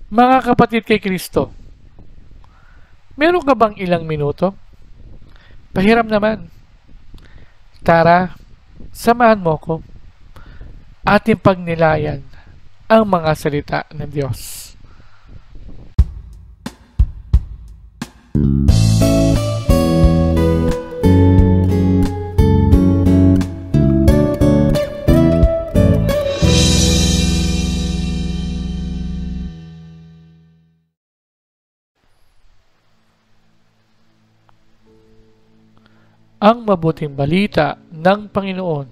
Mga kapatid kay Kristo, meron ka bang ilang minuto? Pahiram naman. Tara, samahan mo ko. Ating pagnilayan ang mga salita ng Diyos. Ang mabuting balita ng Panginoon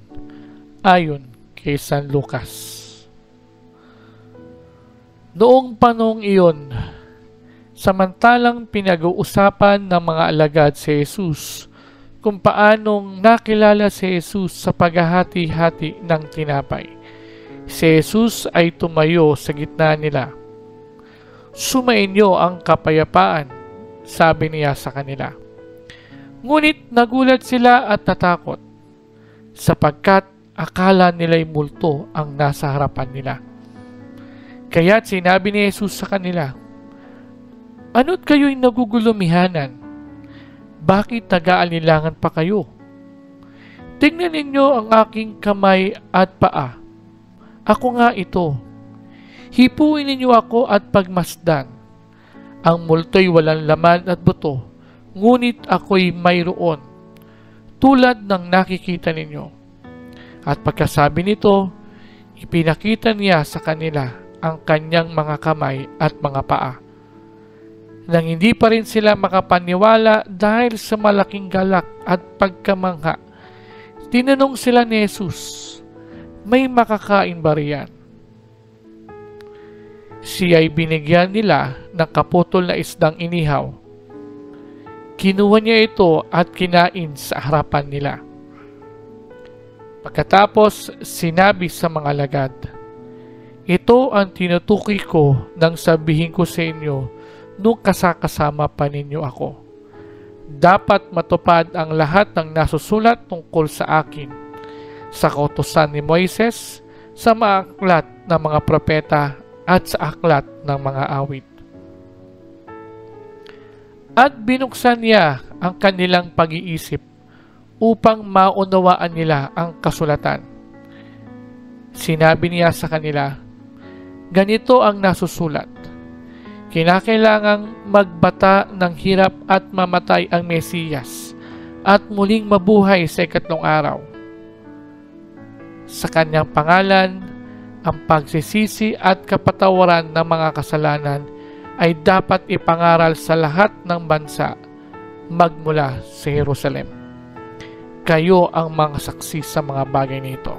ayon kay San Lucas. Noong panahong iyon, samantalang pinag-uusapan ng mga alagad si Jesus kung paanong nakilala si Jesus sa paghahati-hati ng tinapay, si Jesus ay tumayo sa gitna nila. "Sumainyo ang kapayapaan," sabi niya sa kanila. Ngunit nagulat sila at natakot, sapagkat akala nila'y multo ang nasa harapan nila. Kaya't sinabi ni Jesus sa kanila, "Ano't kayo'y nagugulumihanan? Bakit nag-aalinlangan pa kayo? Tingnan ninyo ang aking kamay at paa. Ako nga ito. Hipuin ninyo ako at pagmasdan. Ang multo'y walang laman at buto, ngunit ako'y mayroon, tulad ng nakikita ninyo." At pagkasabi nito, ipinakita niya sa kanila ang kanyang mga kamay at mga paa. Nang hindi pa rin sila makapaniwala dahil sa malaking galak at pagkamangha, tinanong sila ni Jesus, "May makakain ba riyan?" Siya ay binigyan nila ng kaputol na isdang inihaw. Kinuha niya ito at kinain sa harapan nila. Pagkatapos, sinabi sa mga alagad, "Ito ang tinutukoy ko nang sabihin ko sa inyo nung kasama pa ninyo ako. Dapat matupad ang lahat ng nasusulat tungkol sa akin sa kautusan ni Moises, sa mga aklat ng mga propeta at sa aklat ng mga awit." At binuksan niya ang kanilang pag-iisip upang maunawaan nila ang kasulatan. Sinabi niya sa kanila, "Ganito ang nasusulat. Kinakailangang magbata ng hirap at mamatay ang Mesiyas at muling mabuhay sa ikatlong araw. Sa kanyang pangalan, ang pagsisisi at kapatawaran ng mga kasalanan ay dapat ipangaral sa lahat ng bansa magmula sa Jerusalem. Kayo ang mga saksi sa mga bagay nito."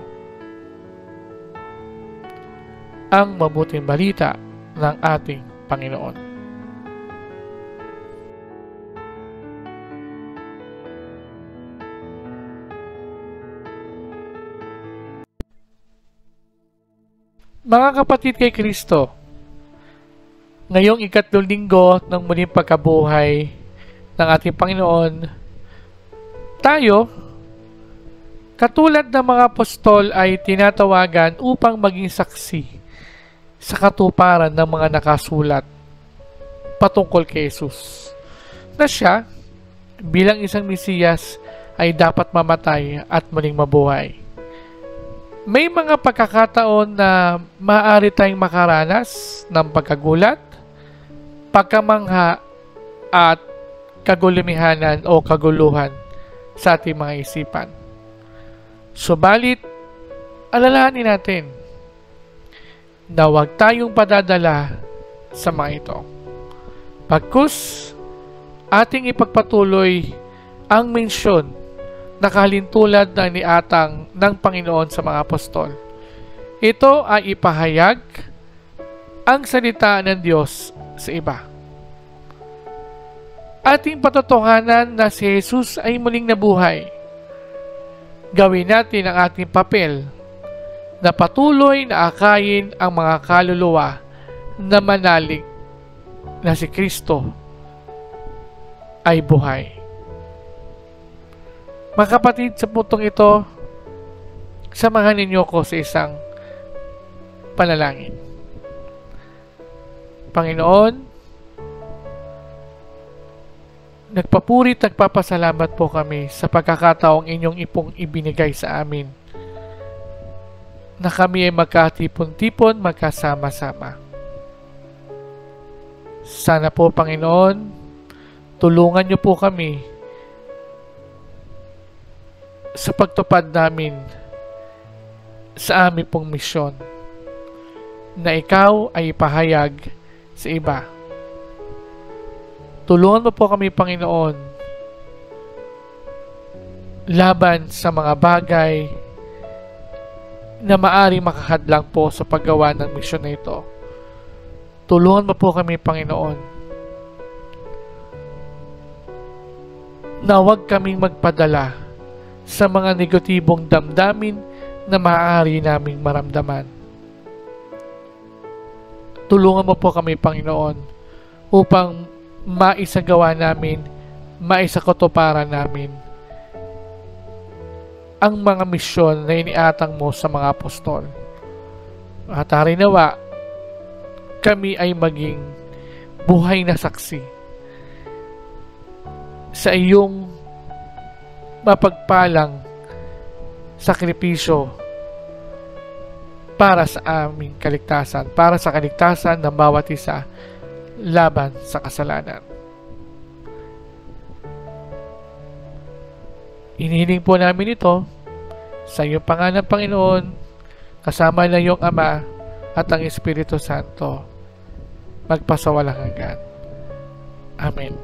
Ang mabuting balita ng ating Panginoon. Mga kapatid kay Kristo, ngayong ikatlong linggo ng muling pagkabuhay ng ating Panginoon, tayo, katulad ng mga apostol, ay tinatawagan upang maging saksi sa katuparan ng mga nakasulat patungkol kay Jesus, na siya, bilang isang Mesiyas, ay dapat mamatay at muling mabuhay. May mga pagkakataon na maaari tayong makaranas ng pagkagulat, pagkamangha at kagulumihanan o kaguluhan sa ating mga isipan. Subalit, alalahanin natin na huwag tayong padadala sa mga ito. Pagkus, ating ipagpatuloy ang mensyon na kalintulad na iniatang ng Panginoon sa mga apostol. Ito ay ipahayag ang salita ng Diyos sa iba. Ating patotohanan na si Jesus ay muling nabuhay. Gawin natin ang ating papel na patuloy na akayin ang mga kaluluwa na manalig na si Kristo ay buhay. Mga kapatid, sa puntong ito, samahan ninyo ko sa isang panalangin. Panginoon, nagpapurit, nagpapasalamat po kami sa pagkakataong inyong ipong ibinigay sa amin na kami ay magkatipon-tipon, magkasama-sama. Sana po, Panginoon, tulungan niyo po kami sa pagtupad namin sa aming pong misyon na ikaw ay ipahayag sa iba. Tulungan mo po kami, Panginoon, laban sa mga bagay na maaaring makahadlang po sa paggawa ng misyon na ito. Tulungan mo po kami, Panginoon, na huwag kaming magpadala sa mga negatibong damdamin na maaari naming maramdaman. Tulungan mo po kami, Panginoon, upang maisagawa namin, maisakatuparan namin ang mga misyon na iniatang mo sa mga apostol. At harinawa, kami ay maging buhay na saksi sa iyong mapagpalang sakripisyo para sa aming kaligtasan, para sa kaligtasan ng bawat isa laban sa kasalanan. Inihiling po namin ito sa iyong pangalan, Panginoon, kasama ng iyong Ama at ang Espiritu Santo, magpasawalang hanggan. Amen.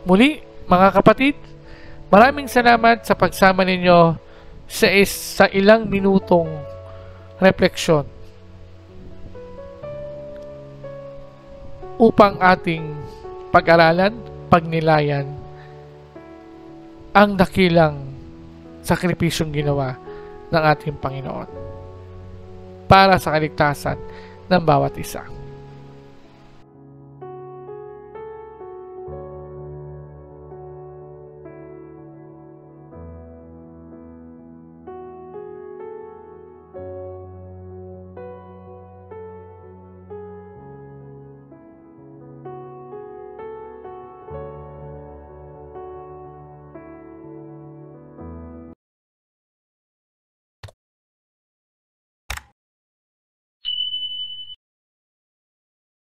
Muli, mga kapatid, maraming salamat sa pagsama ninyo sa ilang minutong refleksyon upang ating pag-aralan, pagnilayan ang dakilang sakripisyong ginawa ng ating Panginoon para sa kaligtasan ng bawat isa.